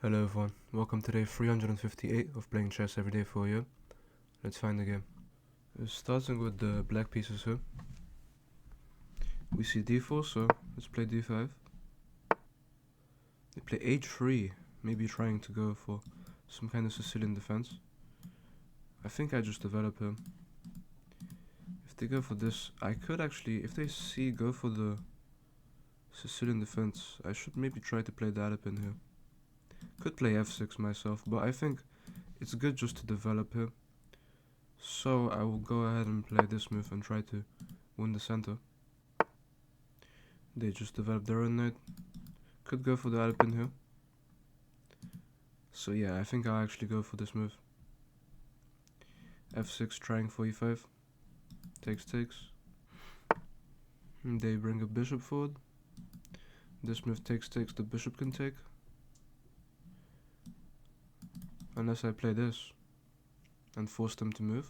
Hello everyone, welcome to day 358 of playing chess every day for you. Let's find the game. Starting with the black pieces here. We see d4, so let's play d5. They play h3, maybe trying to go for some kind of Sicilian defense. I think I just develop him. If they go for this, I could actually, if they go for the Sicilian defense, I should maybe try to play the Alapin here. Could play f6 myself, but I think it's good just to develop here. So I will go ahead and play this move and try to win the center. They just developed their own knight. Could go for the Alapin here. So yeah, I think I'll actually go for this move. f6 trying for e5. Takes. They bring a bishop forward. This move takes, the bishop can take. Unless I play this and force them to move.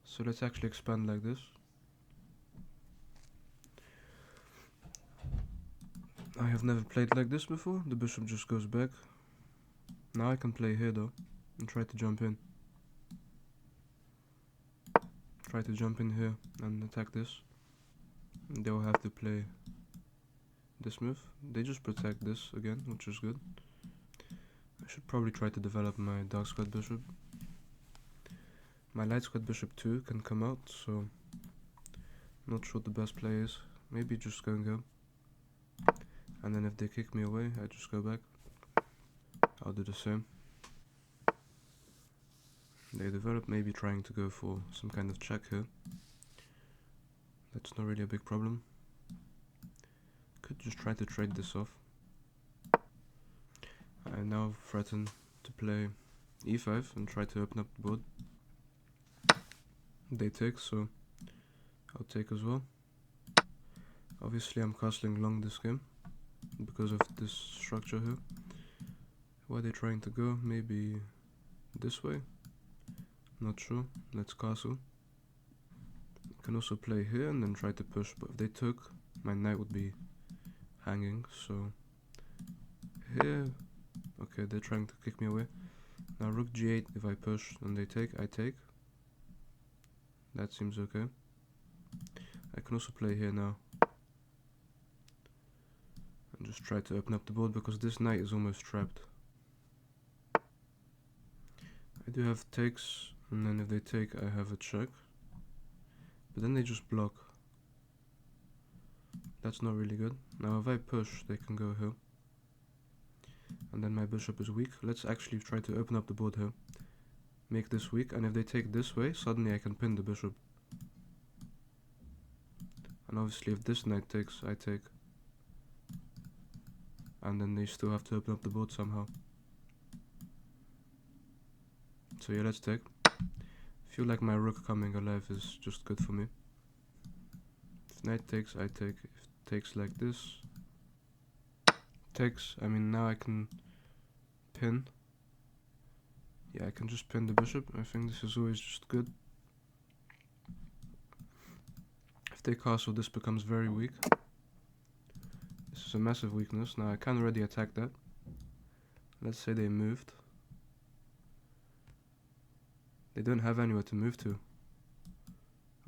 So let's actually expand like this. I have never played like this before. The bishop just goes back. Now I can play here though and try to jump in. Try to jump in here and attack this. They will have to play this move. They just protect this again, which is good. I should probably try to develop my dark squared bishop. My light squared bishop too can come out, so not sure what the best play is. Maybe just go and go. And then if they kick me away, I just go back. I'll do the same. They develop, maybe trying to go for some kind of check here. That's not really a big problem. Could just try to trade this off. I now threaten to play e5 and try to open up the board. They take, so I'll take as well. Obviously I'm castling long this game because of this structure here. Where are they trying to go? Maybe this way? Not sure. Let's castle. Can also play here and then try to push, but if they took, my knight would be hanging, so here. Okay, they're trying to kick me away. Now rook g8, if I push and they take, I take. That seems okay. I can also play here now and just try to open up the board because this knight is almost trapped. I do have takes, and then if they take, I have a check. But then they just block. That's not really good. Now if I push, they can go here. And then my bishop is weak. Let's actually try to open up the board here. Make this weak, and if they take this way, suddenly I can pin the bishop. And obviously if this knight takes, I take. And then they still have to open up the board somehow. So yeah, let's take. Feel like my rook coming alive is just good for me. If knight takes, I take. If takes like this, takes, I mean now I can pin. Yeah, I can just pin the bishop. I think this is always just good. If they castle, this becomes very weak. This is a massive weakness. Now I can already attack that. Let's say they moved. They don't have anywhere to move to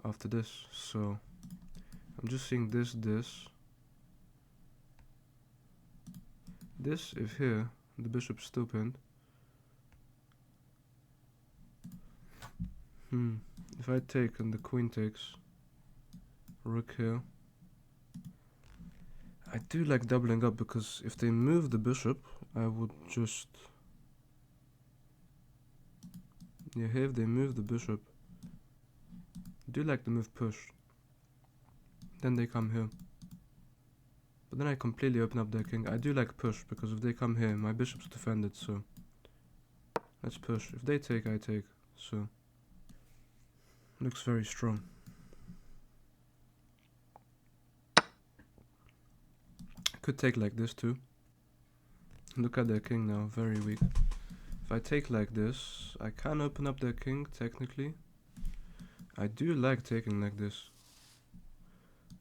after this, so I'm just seeing this. If here, the bishop's still pinned. If I take and the queen takes, rook here. I do like doubling up because if they move the bishop, I would just... Yeah, here if they move the bishop, I do like the move push. Then they come here. But then I completely open up their king. I do like push because if they come here, my bishop's defended, so... Let's push. If they take, I take, so... Looks very strong. Could take like this too. Look at their king now, very weak. If I take like this, I can open up their king, technically. I do like taking like this.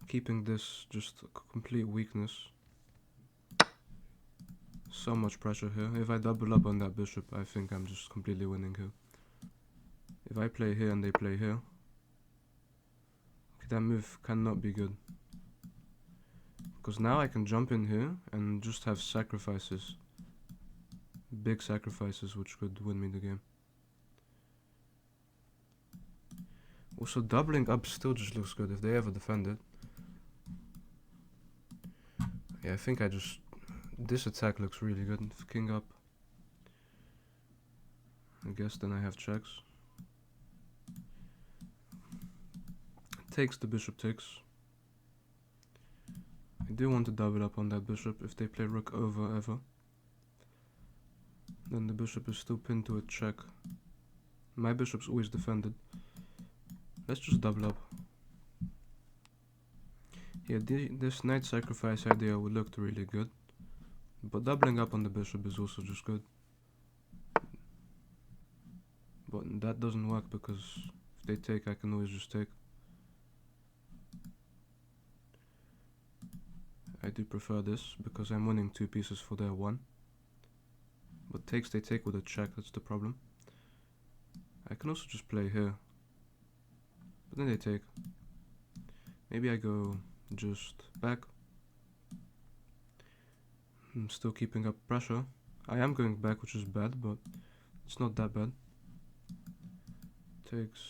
Keeping this just a complete weakness. So much pressure here. If I double up on that bishop, I think I'm just completely winning here. If I play here and they play here, okay, that move cannot be good. Because now I can jump in here and just have sacrifices. Big sacrifices which could win me the game. Also, doubling up still just looks good if they ever defend it. Yeah, I think I just... This attack looks really good. King up. I guess then I have checks. Takes, the bishop takes. I do want to double up on that bishop if they play rook over ever. Then the bishop is still pinned to a check. My bishop's always defended. Let's just double up. Yeah, this knight sacrifice idea would look really good. But doubling up on the bishop is also just good. But that doesn't work because if they take, I can always just take. I do prefer this because I'm winning 2 pieces for their 1. But takes, they take with a check, that's the problem. I can also just play here. But then they take. Maybe I go just back. I'm still keeping up pressure. I am going back, which is bad, but it's not that bad. Takes.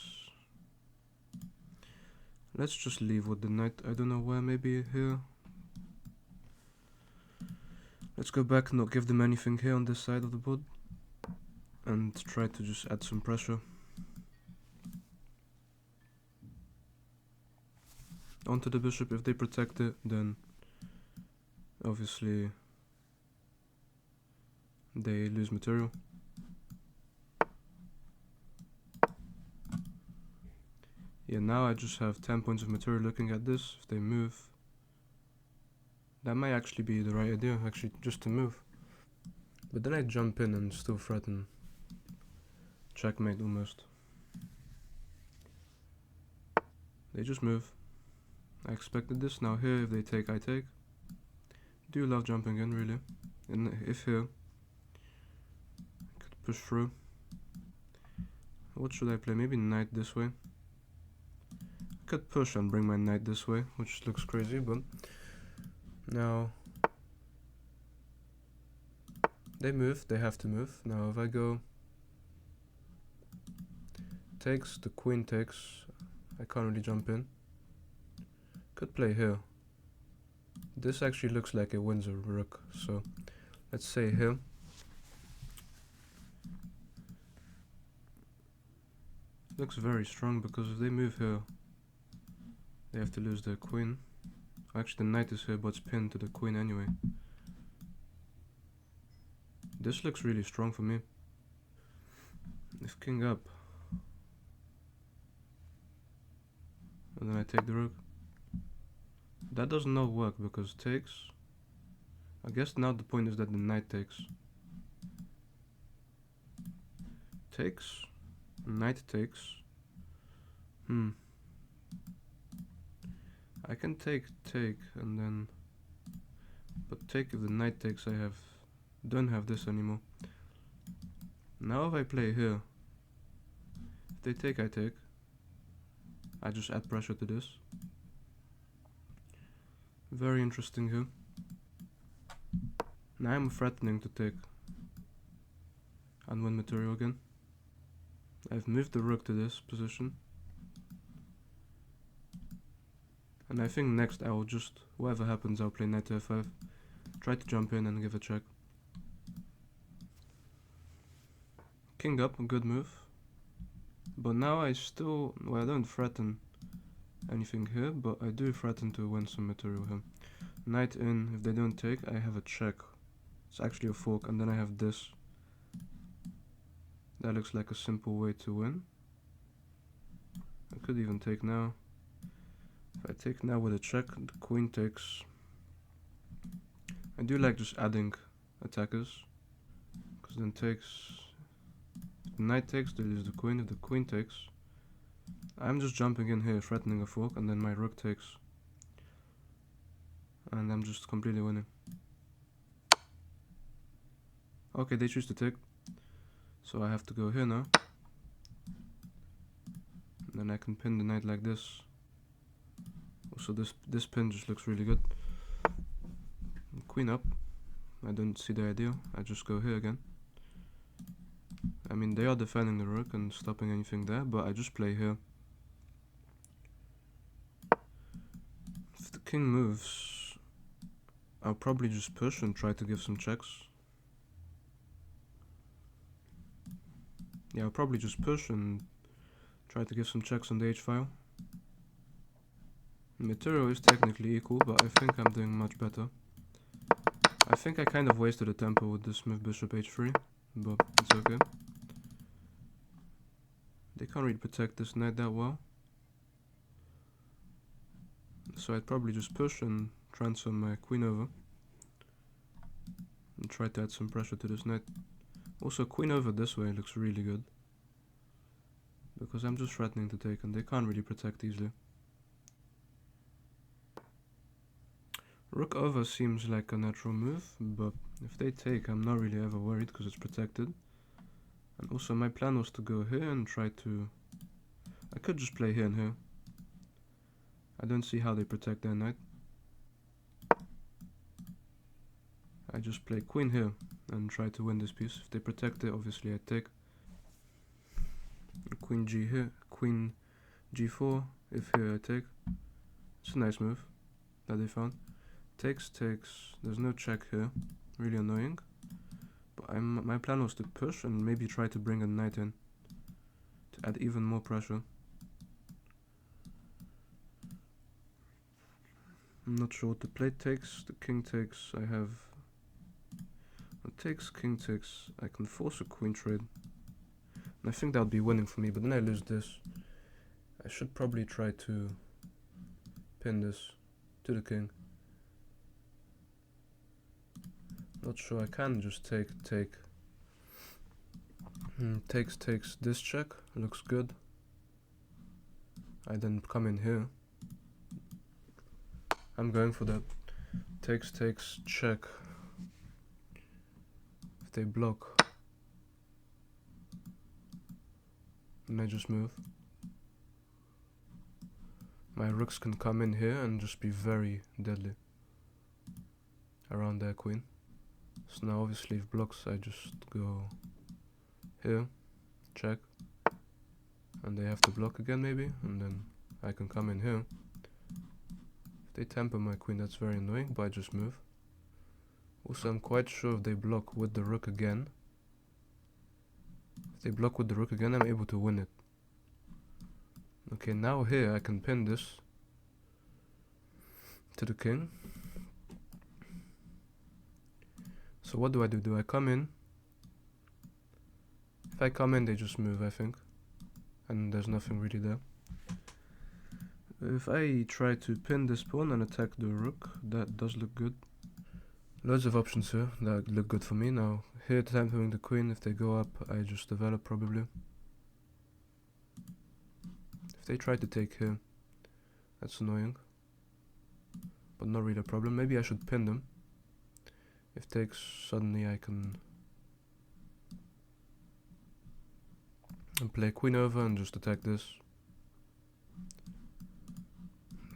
Let's just leave with the knight. I don't know where, maybe here. Let's go back, not give them anything here on this side of the board. And try to just add some pressure. Onto the bishop. If they protect it, then obviously they lose material. Yeah, now I just have 10 points of material looking at this. If they move, that might actually be the right idea, actually, just to move. But then I jump in and still threaten checkmate almost. They just move. I expected this. Now here, if they take, I take. Do love jumping in, really. And if here, I could push through. What should I play? Maybe knight this way. I could push and bring my knight this way, which looks crazy, but now they move, they have to move. Now if I go takes, the queen takes, I can't really jump in. Could play here. This actually looks like it wins a rook, so let's say here. Looks very strong because if they move here, they have to lose their queen. Actually, the knight is here, but it's pinned to the queen anyway. This looks really strong for me. If king up, and then I take the rook. That does not work because takes. I guess now the point is that the knight takes. Takes. Knight takes. I can take, and then... But take, if the knight takes, don't have this anymore. Now if I play here, if they take, I take. I just add pressure to this. Very interesting here. Now I'm threatening to take and win material again. I've moved the rook to this position. And I think next I will just, whatever happens, I'll play knight to f5. Try to jump in and give a check. King up, a good move. But now I still, well, I don't threaten anything here, but I do threaten to win some material here. Knight in, if they don't take, I have a check. It's actually a fork, and then I have this. That looks like a simple way to win. I could even take now. If I take now with a check, the queen takes. I do like just adding attackers, because then takes. If the knight takes, they lose the queen. If the queen takes, I'm just jumping in here, threatening a fork, and then my rook takes. And I'm just completely winning. Okay, they choose to take. So I have to go here now. And then I can pin the knight like this. Also this pin just looks really good. Queen up. I don't see the idea. I just go here again. I mean, they are defending the rook and stopping anything there, but I just play here. If the king moves, I'll probably just push and try to give some checks. Yeah, I'll probably just push and try to give some checks on the h-file. Material is technically equal, but I think I'm doing much better. I think I kind of wasted a tempo with this move bishop h3, but it's okay. They can't really protect this knight that well. So I'd probably just push and transfer my queen over. And try to add some pressure to this knight. Also, queen over this way looks really good. Because I'm just threatening to take and they can't really protect easily. Rook over seems like a natural move, but if they take, I'm not really ever worried because it's protected. And also my plan was to go here and try to... I could just play here and here. I don't see how they protect their knight. I just play queen here and try to win this piece. If they protect it, obviously I take. Queen g here, queen g4, if here I take. It's a nice move that they found. Takes, there's no check here, really annoying. But my plan was to push and maybe try to bring a knight in to add even more pressure. I'm not sure what the play takes. The king takes, I have... It takes, king takes, I can force a queen trade. And I think that would be winning for me, but then I lose this. I should probably try to pin this to the king. Not sure, I can just take. Takes this check, looks good. I then come in here. I'm going for that. Takes, check. If they block, then I just move. My rooks can come in here and just be very deadly around their queen. So now obviously if blocks, I just go here, check, and they have to block again maybe, and then I can come in here. If they temper my queen, that's very annoying, but I just move. Also, I'm quite sure if they block with the rook again, I'm able to win it. Okay, now here I can pin this to the king. So what do? Do I come in? If I come in, they just move, I think. And there's nothing really there. If I try to pin this pawn and attack the rook, that does look good. Loads of options here that look good for me. Now, here tampering the queen, if they go up, I just develop probably. If they try to take here, that's annoying. But not really a problem. Maybe I should pin them. If takes, suddenly I can play queen over and just attack this.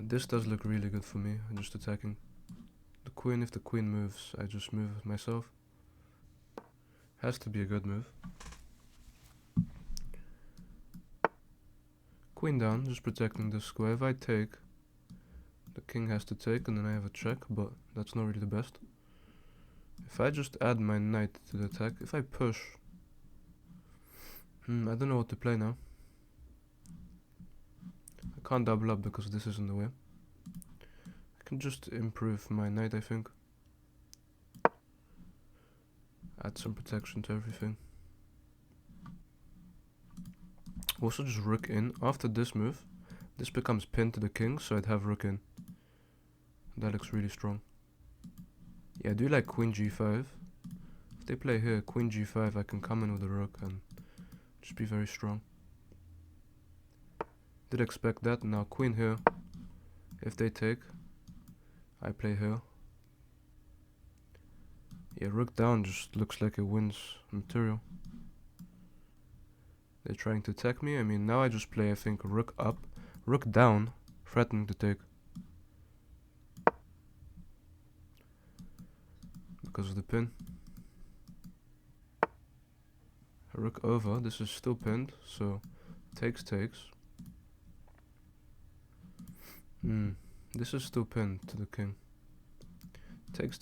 This does look really good for me, just attacking the queen. If the queen moves, I just move myself. Has to be a good move. Queen down, just protecting this square. If I take, the king has to take and then I have a check, but that's not really the best. If I just add my knight to the attack, if I push, I don't know what to play now. I can't double up because this is in the way. I can just improve my knight, I think. Add some protection to everything. Also just rook in. After this move, this becomes pinned to the king, so I'd have rook in. That looks really strong. Yeah, I do like queen g5. If they play here, queen g5, I can come in with a rook and just be very strong. Did expect that. Now queen here. If they take, I play here. Yeah, rook down just looks like it wins material. They're trying to attack me. I mean, now I just play, I think, rook up, rook down, threatening to take. Because of the pin. Rook over, this is still pinned, so takes. This is still pinned to the king. Takes.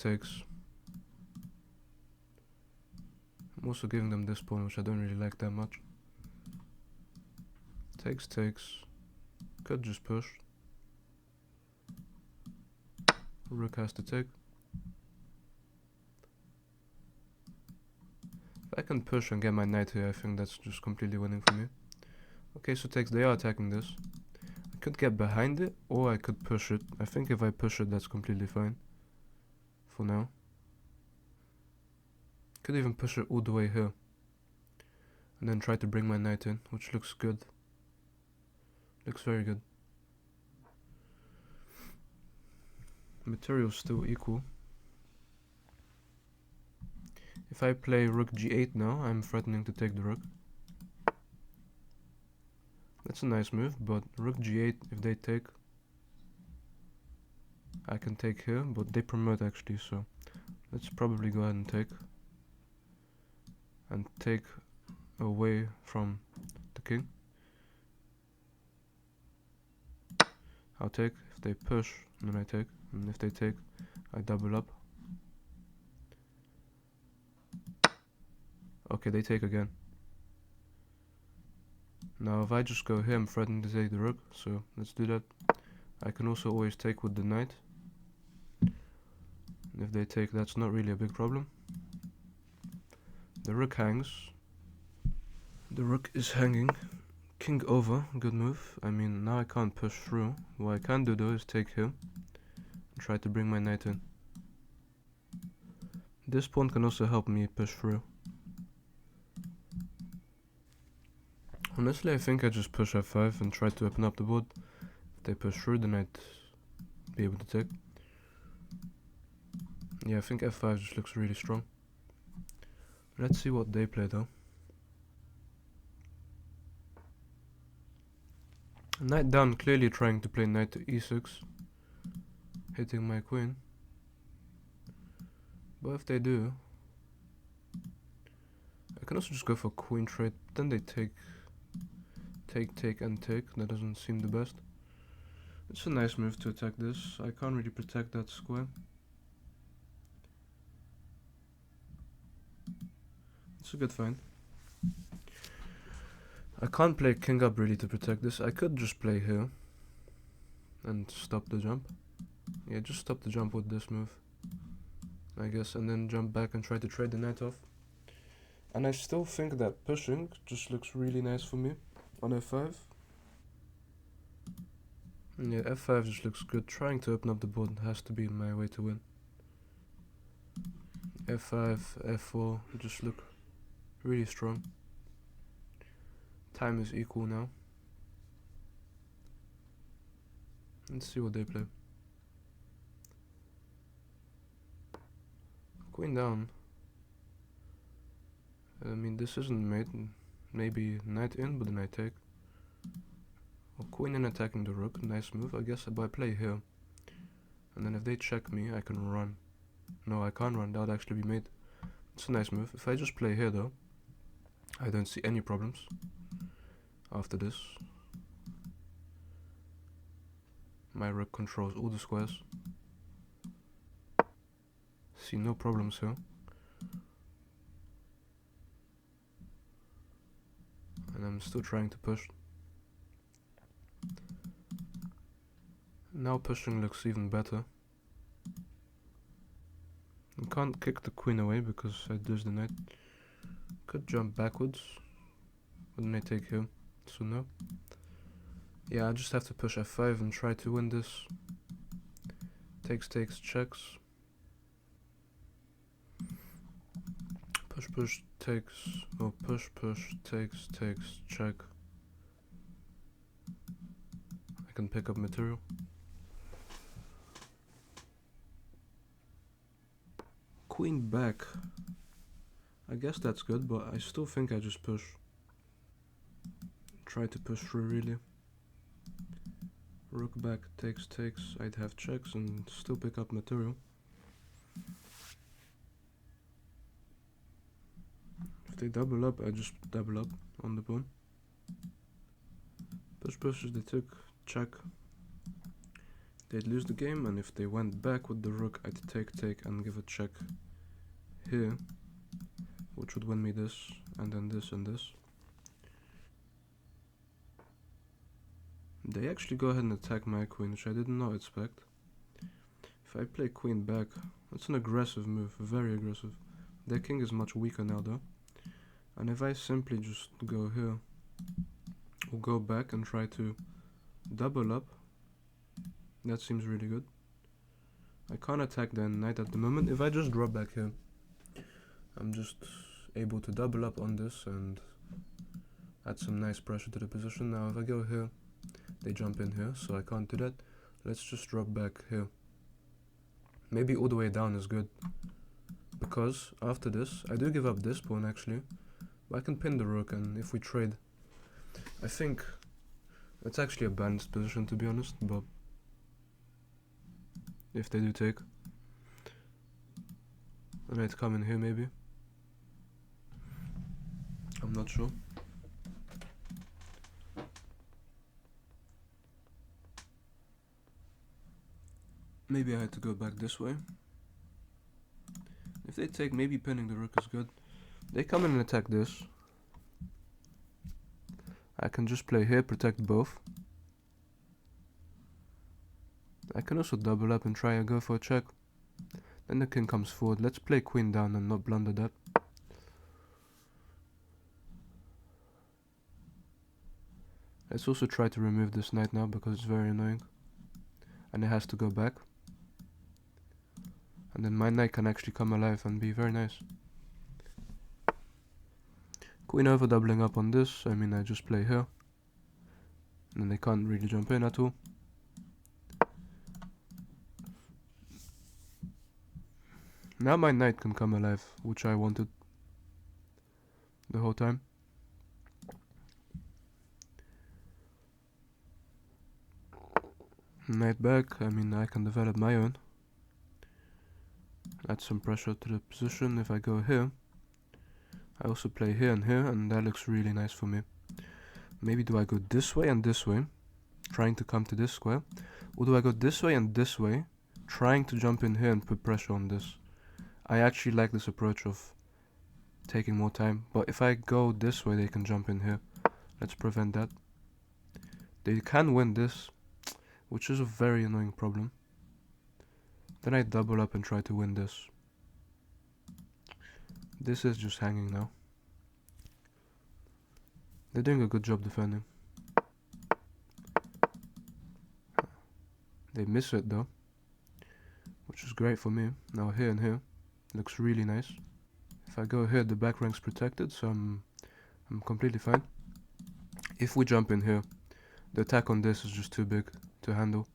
I'm also giving them this pawn, which I don't really like that much. Takes. Could just push. Rook has to take. If I can push and get my knight here, I think that's just completely winning for me. Okay, so takes, they are attacking this. I could get behind it, or I could push it. I think if I push it, that's completely fine. For now. Could even push it all the way here. And then try to bring my knight in, which looks good. Looks very good. Material's still equal. If I play rook g8 now, I'm threatening to take the rook. That's a nice move, but rook g8, if they take, I can take here, but they promote actually, so let's probably go ahead and take. And take away from the king. I'll take. If they push, then I take. And if they take, I double up. Okay, they take again. Now if I just go here, I'm threatening to take the rook, so let's do that. I can also always take with the knight. And if they take, that's not really a big problem. The rook hangs. The rook is hanging. King over, good move. I mean, now I can't push through. What I can do though is take here and try to bring my knight in. This pawn can also help me push through. Honestly, I think I just push f5 and try to open up the board. If they push through, then I'd be able to take. Yeah, I think f5 just looks really strong. Let's see what they play though. Knight down, clearly trying to play knight to e6, hitting my queen. But if they do, I can also just go for queen trade. Then they take. That doesn't seem the best. It's a nice move to attack this. I can't really protect that square. It's a good find. I can't play king up really to protect this. I could just play here and stop the jump. Yeah, just stop the jump with this move, I guess, and then jump back and try to trade the knight off. And I still think that pushing just looks really nice for me on f5. Yeah, f5 just looks good. Trying to open up the board has to be my way to win. f5, f4 just look really strong. Time is equal now. Let's see what they play. Queen down. I mean, this isn't mate. Maybe knight in, but then I take. Well, queen in attacking the rook. Nice move. I guess I play here. And then if they check me, I can run. No, I can't run. That would actually be mate. It's a nice move. If I just play here though, I don't see any problems after this. My rook controls all the squares. See no problems here. And I'm still trying to push. Now pushing looks even better. I can't kick the queen away because I lose the knight. Could jump backwards, but then I take here, so no. Yeah, I just have to push f5 and try to win this. Takes, checks. Push, takes, oh, push, takes, check. I can pick up material. queen back. I guess that's good, but I still think I just push. Try to push through, really. Rook back takes. I'd have checks and still pick up material. If they double up, I just double up on the pawn. Pushes, they took, check. They'd lose the game, and if they went back with the rook, I'd take and give a check here, which would win me this, and then this and this. They actually go ahead and attack my queen, which I did not expect. If I play queen back, that's an aggressive move, very aggressive. Their king is much weaker now though. And if I simply just go here, or go back and try to double up, that seems really good. I can't attack the knight at the moment. If I just drop back here, I'm just able to double up on this and add some nice pressure to the position. Now if I go here, they jump in here, so I can't do that. Let's just drop back here. Maybe all the way down is good, because after this, I do give up this pawn actually, but I can pin the rook, and if we trade, I think it's actually a balanced position to be honest, but if they do take, I might come in here maybe. I'm not sure. Maybe I had to go back this way. If they take, maybe pinning the rook is good. They come in and attack this. I can just play here, protect both. I can also double up and try and go for a check. Then the king comes forward. Let's play queen down and not blunder that. Let's also try to remove this knight now because it's very annoying. And it has to go back. And then my knight can actually come alive and be very nice. Queen over doubling up on this. I mean, I just play here. And then they can't really jump in at all. Now my knight can come alive, which I wanted the whole time. Knight back. I mean, I can develop my own. Add some pressure to the position. If I go here, I also play here, and that looks really nice for me. Maybe do I go this way and this way, trying to come to this square, or do I go this way and this way, trying to jump in here and put pressure on this? I actually like this approach of taking more time, but if I go this way, they can jump in here. Let's prevent that. They can win this, which is a very annoying problem. Then I double up and try to win this. This is just hanging now. They're doing a good job defending. They miss it though, which is great for me. Now here and here, looks really nice. If I go here, the back rank's protected, so I'm completely fine. If we jump in here, the attack on this is just too big to handle.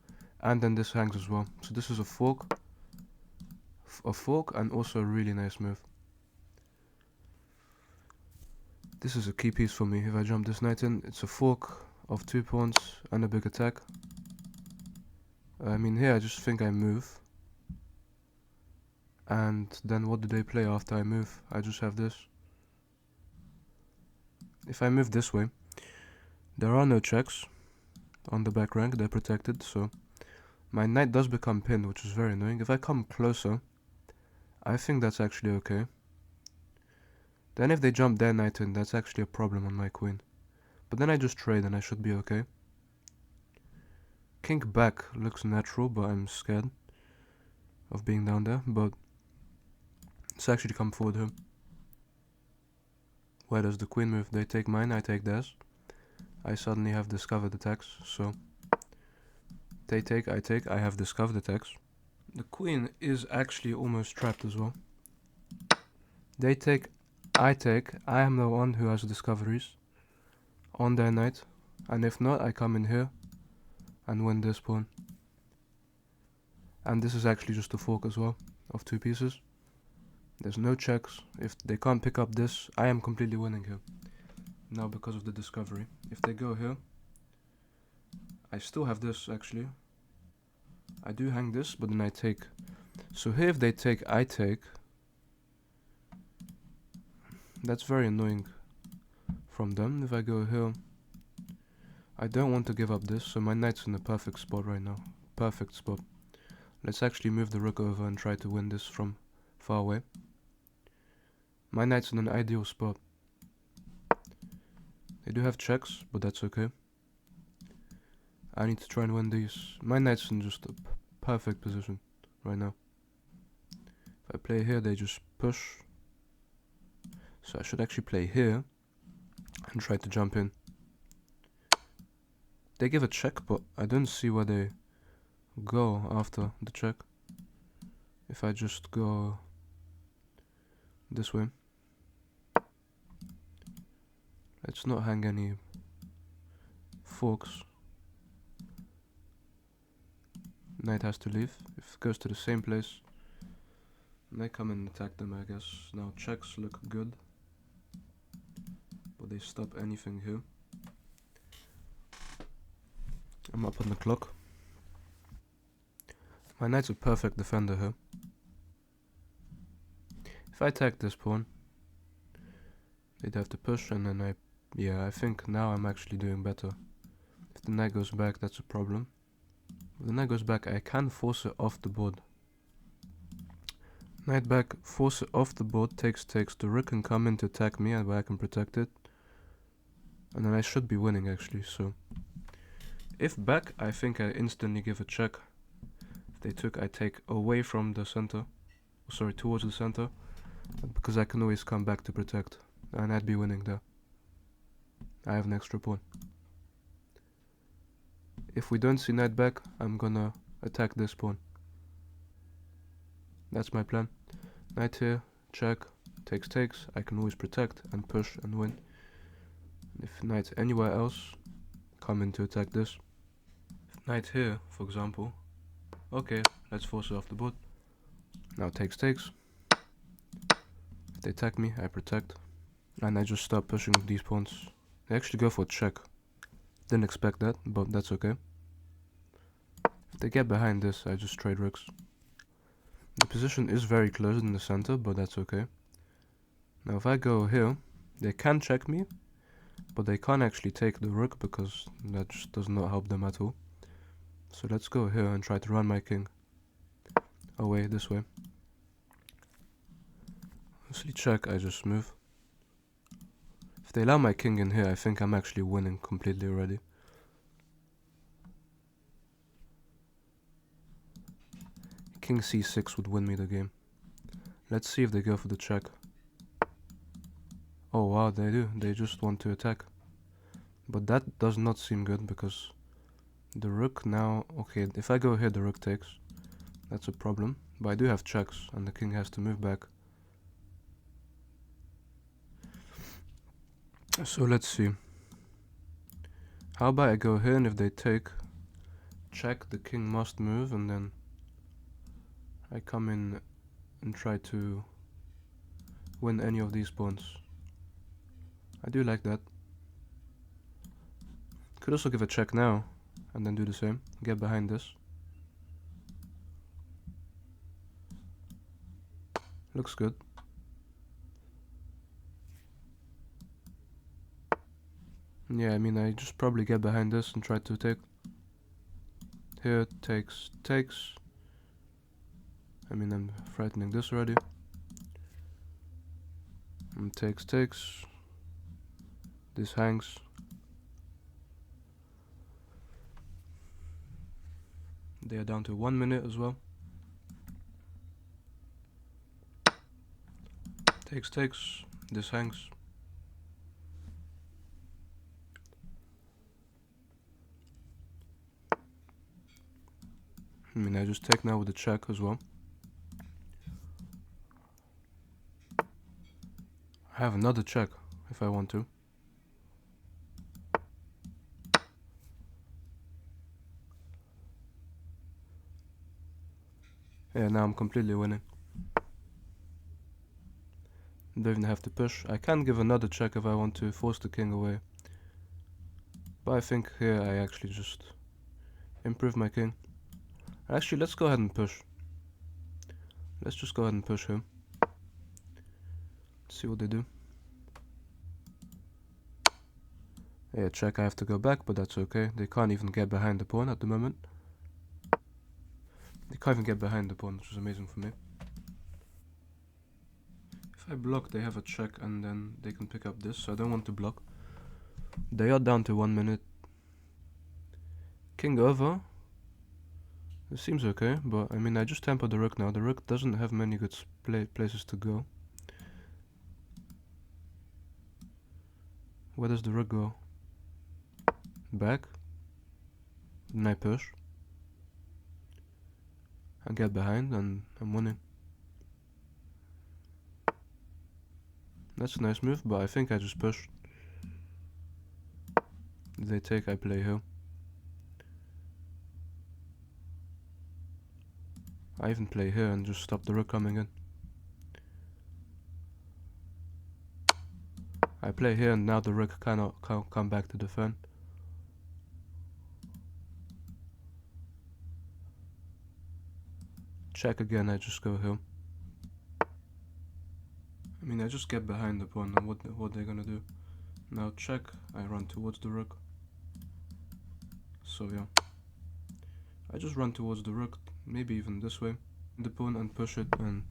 And then this hangs as well. So this is a fork, and also a really nice move. This is a key piece for me. If I jump this knight in, it's a fork of 2 pawns and a big attack. I mean, here I just think I move. And then what do they play after I move? I just have this. If I move this way, there are no checks on the back rank, they're protected, so my knight does become pinned, which is very annoying. If I come closer, I think that's actually okay. Then if they jump their knight in, that's actually a problem on my queen. But then I just trade and I should be okay. King back looks natural, but I'm scared of being down there. But let's actually come forward here. Where does the queen move? They take mine, I take theirs. I suddenly have discovered attacks, so they take, I have discovered attacks. The queen is actually almost trapped as well. They take, I am the one who has discoveries on their knight, and if not, I come in here and win this pawn. And this is actually just a fork as well, of 2 pieces. There's no checks. If they can't pick up this, I am completely winning here. Now because of the discovery. If they go here, I still have this actually. I do hang this, but then I take. So here if they take, I take. That's very annoying from them. If I go here, I don't want to give up this, so my knight's in the perfect spot right now. Perfect spot. Let's actually move the rook over and try to win this from far away. My knight's in an ideal spot. They do have checks, but that's okay. I need to try and win these. My knight's in just a perfect position right now. If I play here, they just push. So I should actually play here and try to jump in. They give a check, but I don't see where they go after the check. If I just go this way. Let's not hang any forks. Knight has to leave. If it goes to the same place, they come and attack them, I guess. Now checks look good, but they stop anything here. I'm up on the clock. My knight's a perfect defender here. If I attack this pawn, they'd have to push, and then I think now I'm actually doing better. If the knight goes back, that's a problem. If the knight goes back, I can force it off the board. Knight back, force it off the board, takes. The rook can come in to attack me, and I can protect it. And then I should be winning actually, so. If back, I think I instantly give a check. If they took, I take away from the center. Sorry, towards the center. Because I can always come back to protect. And I'd be winning there. I have an extra pawn. If we don't see knight back, I'm gonna attack this pawn. That's my plan. Knight here, check, takes. I can always protect and push and win. If knight's anywhere else, come in to attack this. If knight here, for example, okay, let's force it off the board. Now takes. If they attack me, I protect. And I just start pushing these pawns. They actually go for a check. Didn't expect that, but that's okay. If they get behind this, I just trade rooks. The position is very close in the center, but that's okay. Now if I go here, they can check me, but they can't actually take the rook because that just does not help them at all. So let's go here and try to run my king away this way. Mostly check, I just move. If they allow my king in here, I think I'm actually winning completely already. King c6 would win me the game. Let's see if they go for the check. Oh wow, they do. They just want to attack. But that does not seem good because the rook now... Okay, if I go here, the rook takes. That's a problem. But I do have checks and the king has to move back. So let's see. How about I go here, and if they take, check, the king must move, and then I come in and try to win any of these pawns. I do like that. Could also give a check now and then do the same. Get behind this. Looks good. Yeah, I mean, I just probably get behind this and try to take. Here, takes. I mean, I'm frightening this already. And takes. This hangs. They are down to 1 minute as well. Takes. This hangs. I mean, I just take now with the check as well. I have another check if I want to. Yeah, now I'm completely winning. don't even have to push. I can give another check if I want to force the king away. But I think here I actually just improve my king. Actually, let's go ahead and push. Let's just go ahead and push him. See what they do. Yeah, check, I have to go back, but that's okay. They can't even get behind the pawn at the moment. They can't even get behind the pawn, which is amazing for me. If I block, they have a check and then they can pick up this, so I don't want to block. They are down to 1 minute. King over. It seems okay, but I mean, I just tempered the rook now. The rook doesn't have many good places to go. Where does the rook go? Back. Then I push. I get behind and I'm winning. That's a nice move, but I think I just pushed. If they take, I play here. I even play here and just stop the rook coming in. I play here and now the rook cannot come back to defend. Check again, I just go here. I mean, I just get behind the pawn and what they're gonna do. Now check, I run towards the rook. So yeah. I just run towards the rook, maybe even this way. The pawn and push it, and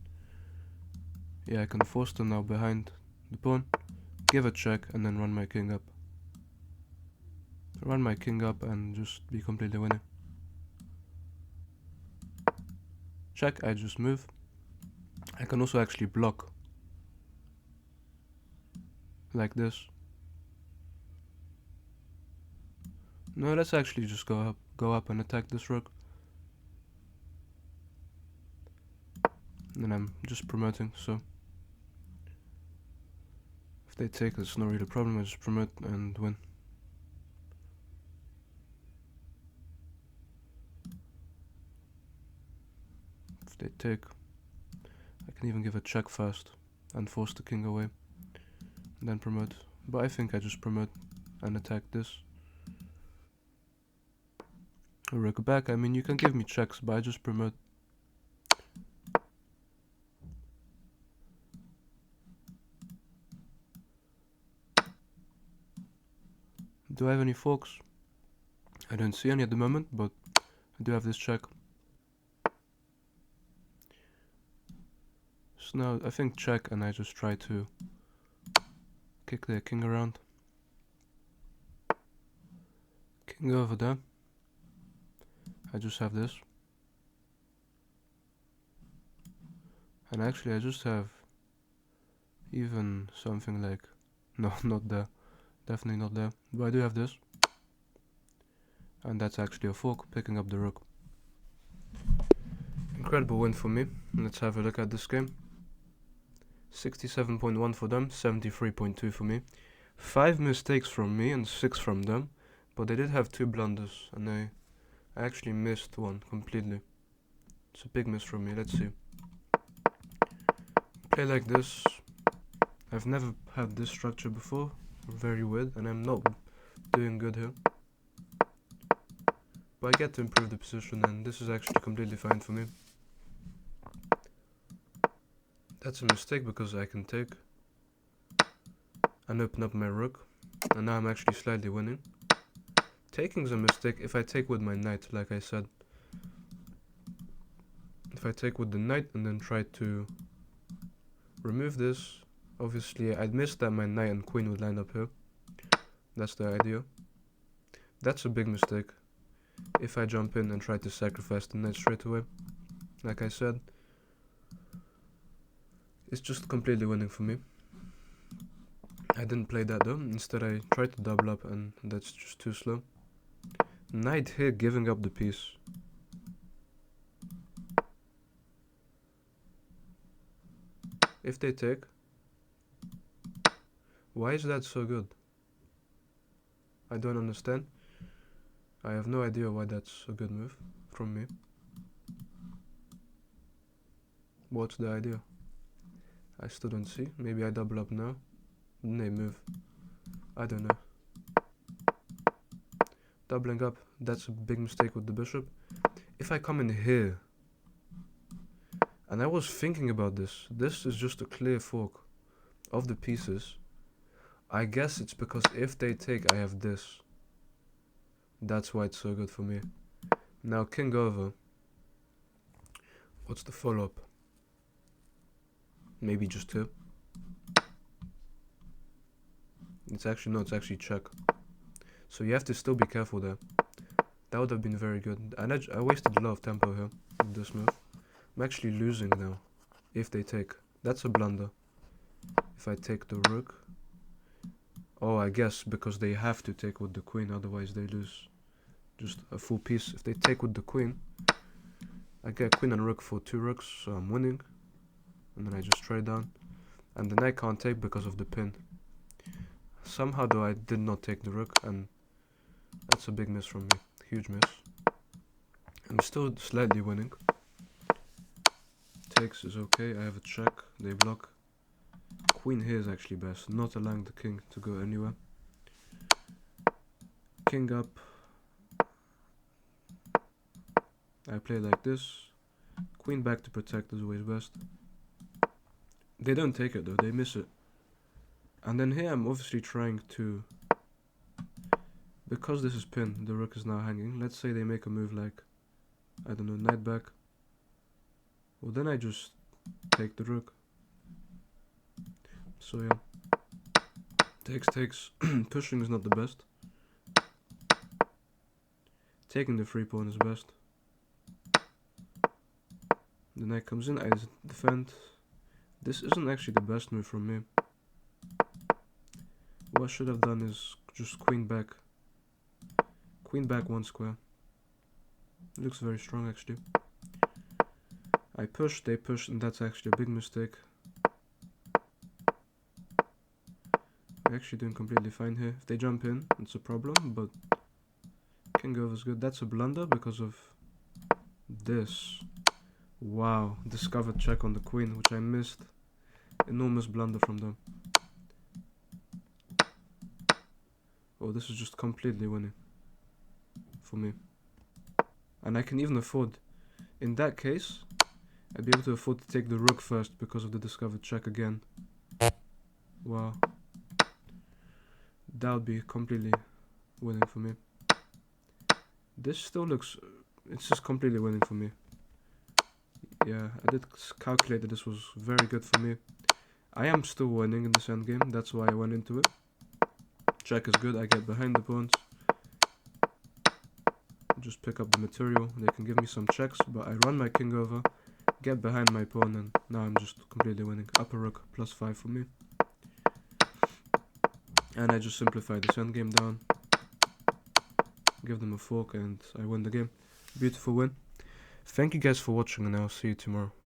yeah, I can force them now behind the pawn. Give a check and then run my king up. Run my king up and just be completely winning. Check, I just move. I can also actually block. Like this. No, let's actually just go up and attack this rook. And I'm just promoting, so if they take, it's not really a problem. I just promote and win. If they take, I can even give a check first and force the king away, and then promote. But I think I just promote and attack this. Rook back. I mean, you can give me checks, but I just promote. Do I have any forks? I don't see any at the moment, but I do have this check. So now I think check, and I just try to kick the king around. King over there. I just have this. And actually I just have even something like, no, not there. Definitely not there. But I do have this. And that's actually a fork, picking up the rook. Incredible win for me. Let's have a look at this game. 67.1 for them, 73.2 for me. 5 mistakes from me and 6 from them. But they did have 2 blunders, and I actually missed one completely. It's a big miss from me. Let's see. Play like this. I've never had this structure before. Very weird, and I'm not doing good here. But I get to improve the position, and this is actually completely fine for me. That's a mistake because I can take and open up my rook, and now I'm actually slightly winning. Taking's a mistake if I take with my knight, like I said. If I take with the knight and then try to remove this, obviously I'd miss that my knight and queen would line up here. That's the idea. That's a big mistake. If I jump in and try to sacrifice the knight straight away, like I said, it's just completely winning for me. I didn't play that though. Instead I tried to double up, and that's just too slow. Knight here giving up the piece. If they take, why is that so good? I don't understand. I have no idea why that's a good move from me. What's the idea? I still don't see. Maybe I double up now. Then they move. I don't know. Doubling up, that's a big mistake with the bishop. If I come in here, and I was thinking about this, this is just a clear fork of the pieces. I guess it's because if they take, I have this. That's why it's so good for me. Now king over. What's the follow-up? Maybe just 2. It's actually check. So you have to still be careful there. That would have been very good. And I wasted a lot of tempo here with this move. I'm actually losing now. If they take. That's a blunder. If I take the rook. Oh, I guess because they have to take with the queen, otherwise they lose just a full piece. If they take with the queen, I get queen and rook for 2 rooks, so I'm winning. And then I just trade down. And the knight can't take because of the pin. Somehow though I did not take the rook, and that's a big miss from me. Huge miss. I'm still slightly winning. Takes is okay, I have a check, they block. Queen here is actually best, not allowing the king to go anywhere. King up. I play like this. Queen back to protect is always best. They don't take it though, they miss it. And then here I'm obviously trying to, because this is pinned, the rook is now hanging. Let's say they make a move like, I don't know, knight back. Well, then I just take the rook. So yeah, takes. Pushing is not the best. Taking the free pawn is best. The knight comes in, I defend. This isn't actually the best move from me. What I should have done is just queen back. Queen back 1 square. It looks very strong actually. I push, they push, and that's actually a big mistake. We're actually doing completely fine here. If they jump in, it's a problem, but king over is good. That's a blunder because of this. Wow, discovered check on the queen, which I missed. Enormous blunder from them. Oh, this is just completely winning for me. And I can even afford, in that case, I'd be able to afford to take the rook first because of the discovered check again. Wow. That would be completely winning for me. This still looks, it's just completely winning for me. Yeah, I did calculate that this was very good for me. I am still winning in this endgame, that's why I went into it. Check is good, I get behind the pawns. Just pick up the material, they can give me some checks, but I run my king over, get behind my pawn, and now I'm just completely winning. Upper rook +5 for me. And I just simplify this endgame down. Give them a fork and I win the game. Beautiful win. Thank you guys for watching, and I'll see you tomorrow.